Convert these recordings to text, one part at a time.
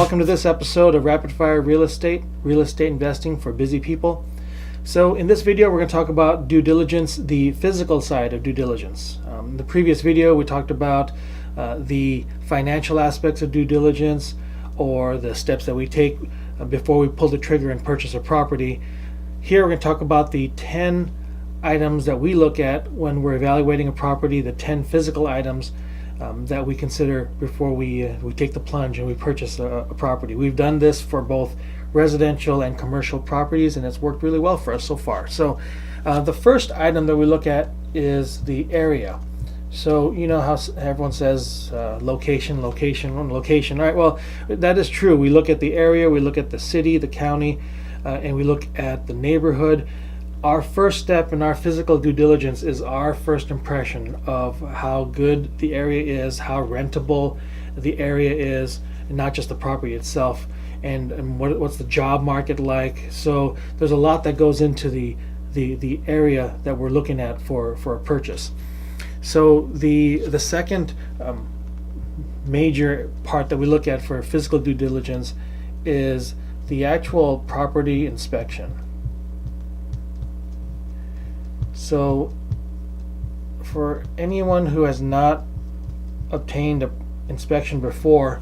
welcome to this episode of Rapid Fire Real Estate Investing for Busy People. So in this video, we're going to talk about due diligence, the physical side of due diligence. In the previous video, we talked about the financial aspects of due diligence, or the steps that we take before we pull the trigger and purchase a property. Here, we're going to talk about the 10 items that we look at when we're evaluating a property, the 10 physical items that we consider before we take the plunge and we purchase a property. We've done this for both residential and commercial properties, and it's worked really well for us so far. So the first item that we look at is the area. So you know how everyone says location. All right, well, that is true. We look at the area, we look at the city, the county, and we look at the neighborhood. Our first step in our physical due diligence is our first impression of how good the area is, how rentable the area is, and not just the property itself, and what's the job market like. So there's a lot that goes into the area that we're looking at for a purchase. So the second major part that we look at for physical due diligence is the actual property inspection. So for anyone who has not obtained an inspection before,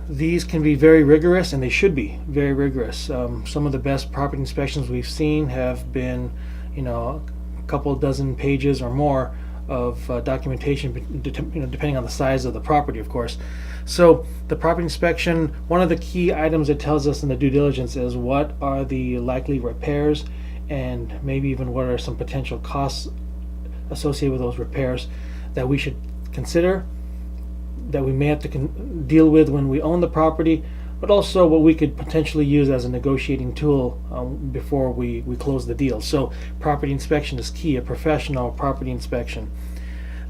these can be very rigorous, and they should be very rigorous. Some of the best property inspections we've seen have been, a couple dozen pages or more of documentation, depending on the size of the property, of course. So the property inspection, one of the key items it tells us in the due diligence is what are the likely repairs, and maybe even what are some potential costs associated with those repairs that we should consider, that we may have to deal with when we own the property, but also what we could potentially use as a negotiating tool before we close the deal. So property inspection is key, a professional property inspection.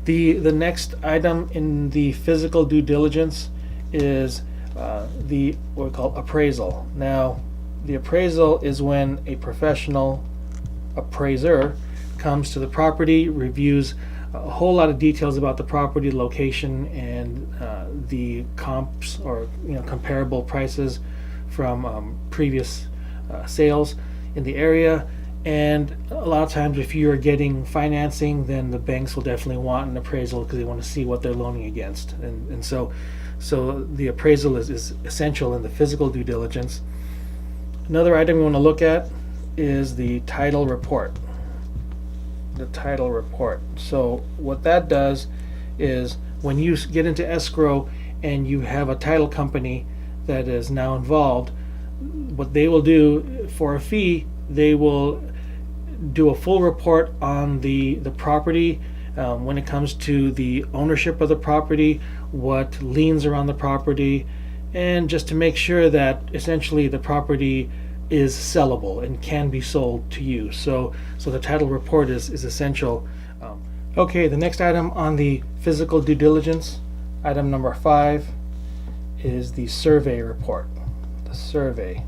The next item in the physical due diligence is what we call appraisal. Now, the appraisal is when a professional appraiser comes to the property, reviews a whole lot of details about the property, location, and the comps, or comparable prices from previous sales in the area. And a lot of times, if you are getting financing, then the banks will definitely want an appraisal because they want to see what they're loaning against. And so the appraisal is essential in the physical due diligence. Another item we want to look at is the title report. The title report. So what that does is when you get into escrow and you have a title company that is now involved, what they will do for a fee, they will do a full report on the property when it comes to the ownership of the property, what liens are on the property, and just to make sure that essentially the property is sellable and can be sold to you. So the title report is essential. Okay, the next item on the physical due diligence, item number 5, is the survey report. The survey.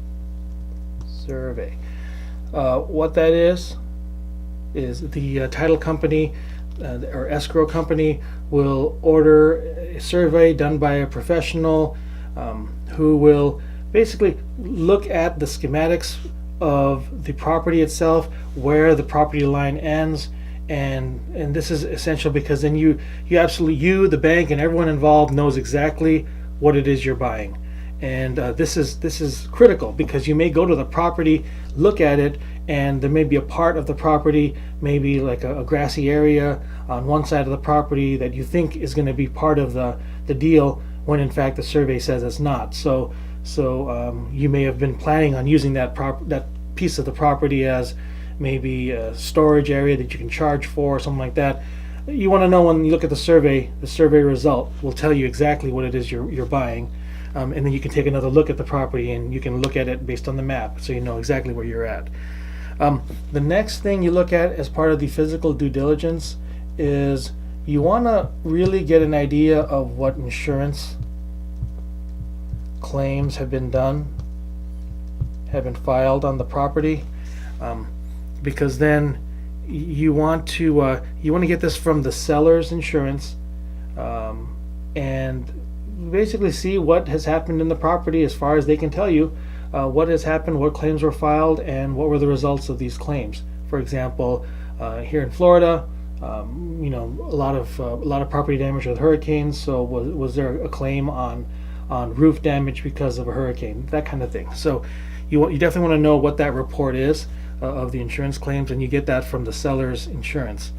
What that is the title company or escrow company will order a survey done by a professional who will basically look at the schematics of the property itself, where the property line ends, and this is essential because then you the bank and everyone involved knows exactly what it is you're buying. And this is critical because you may go to the property, look at it, and there may be a part of the property, maybe like a grassy area on one side of the property that you think is going to be part of the deal, when in fact the survey says it's not. So you may have been planning on using that piece of the property as maybe a storage area that you can charge for, or something like that. You want to know, when you look at the survey result will tell you exactly what it is you're buying, and then you can take another look at the property and you can look at it based on the map, so you know exactly where you're at. The next thing you look at as part of the physical due diligence is you want to really get an idea of what insurance claims have been filed on the property, because then you want to get this from the seller's insurance, and basically see what has happened in the property as far as they can tell you. What has happened, what claims were filed, and what were the results of these claims. For example, here in Florida, a lot of property damage with hurricanes. So was there a claim on roof damage because of a hurricane? That kind of thing. So you definitely want to know what that report is of the insurance claims, and you get that from the seller's insurance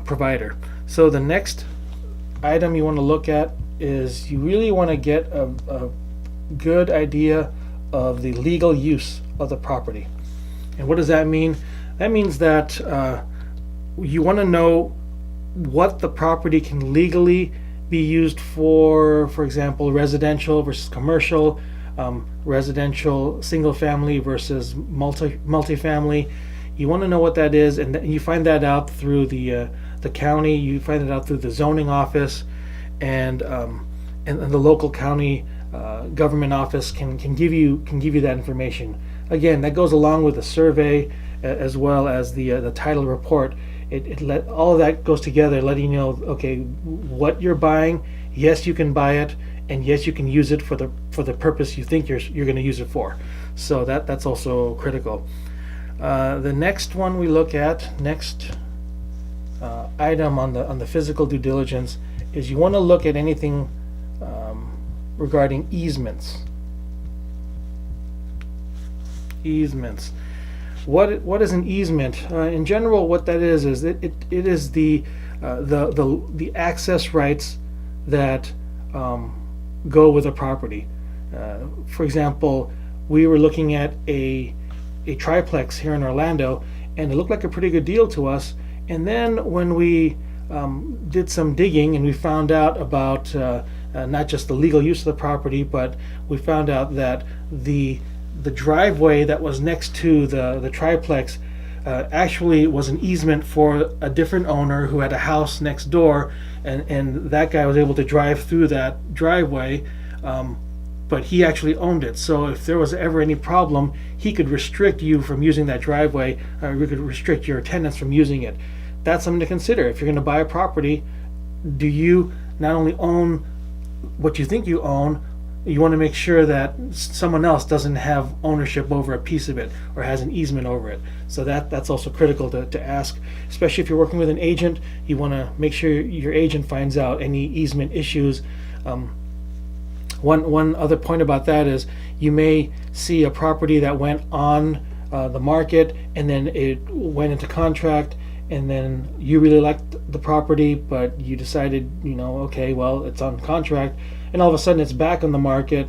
provider. So the next item you want to look at is you really want to get a good idea of the legal use of the property. And what does that mean? That means that you want to know what the property can legally be used for example, residential versus commercial, residential single family versus multifamily. You want to know what that is, and you find that out through the county. You find it out through the zoning office, and the local county government office can give you that information. Again, that goes along with the survey as well as the title report. All of that goes together, letting you know, okay, what you're buying. Yes, you can buy it, and yes, you can use it for the purpose you think you're going to use it for. So that's also critical. The next one we look at, next item on the physical due diligence, is you want to look at anything regarding easements. Easements. What is an easement? In general, what that is it is the access rights that go with a property. For example, we were looking at a triplex here in Orlando, and it looked like a pretty good deal to us. And then when we did some digging, and we found out about not just the legal use of the property, but we found out that the driveway that was next to the triplex actually was an easement for a different owner who had a house next door, and that guy was able to drive through that driveway, but he actually owned it. So if there was ever any problem, he could restrict you from using that driveway, or you could restrict your tenants from using it. That's something to consider. If you're going to buy a property, do you not only own what you think you own, you want to make sure that someone else doesn't have ownership over a piece of it or has an easement over it. So that's also critical to ask, especially if you're working with an agent. You want to make sure your agent finds out any easement issues. One other point about that is you may see a property that went on the market, and then it went into contract, and then you really liked the property, but you decided, okay, well, it's on contract, and all of a sudden it's back on the market.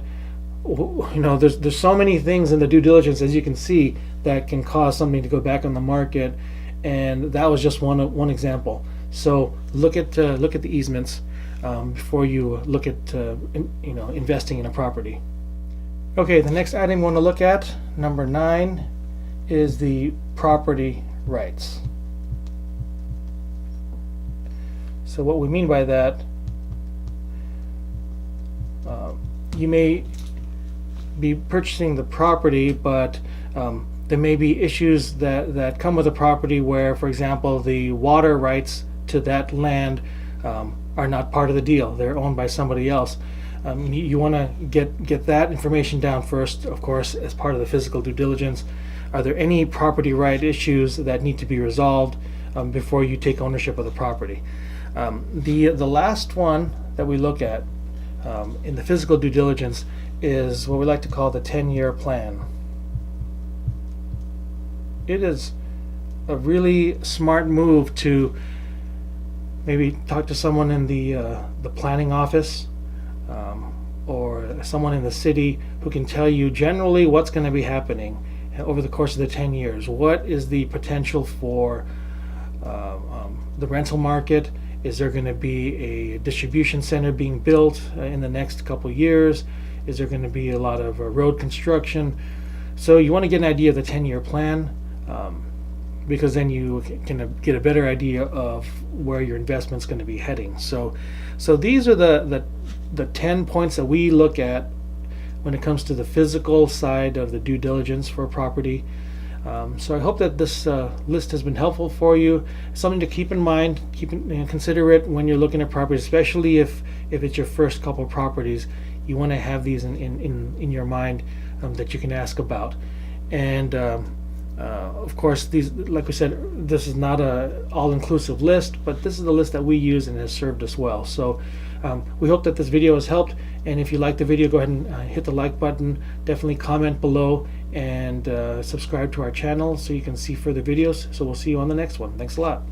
There's so many things in the due diligence, as you can see, that can cause something to go back on the market, and that was just one example. So look at the easements before you look at investing in a property. Okay, the next item we want to look at, number 9, is the property rights. So what we mean by that, you may be purchasing the property, but there may be issues that come with the property where, for example, the water rights to that land are not part of the deal. They're owned by somebody else. You want to get that information down first, of course, as part of the physical due diligence. Are there any property right issues that need to be resolved before you take ownership of the property? The last one that we look at in the physical due diligence is what we like to call the 10-year plan. It is a really smart move to maybe talk to someone in the planning office or someone in the city who can tell you generally what's going to be happening over the course of the 10 years. What is the potential for the rental market? Is there going to be a distribution center being built in the next couple years? Is there going to be a lot of road construction? So you want to get an idea of the 10-year plan, because then you can get a better idea of where your investment's going to be heading. So these are the 10 points that we look at when it comes to the physical side of the due diligence for a property. So I hope that this list has been helpful for you. Something to keep in mind, consider it when you're looking at properties, especially if it's your first couple properties. You want to have these in your mind that you can ask about. And of course, these, like we said, this is not a all-inclusive list, but this is the list that we use and has served us well. So we hope that this video has helped, and if you like the video, go ahead and hit the like button. Definitely comment below and subscribe to our channel so you can see further videos. So we'll see you on the next one. Thanks a lot.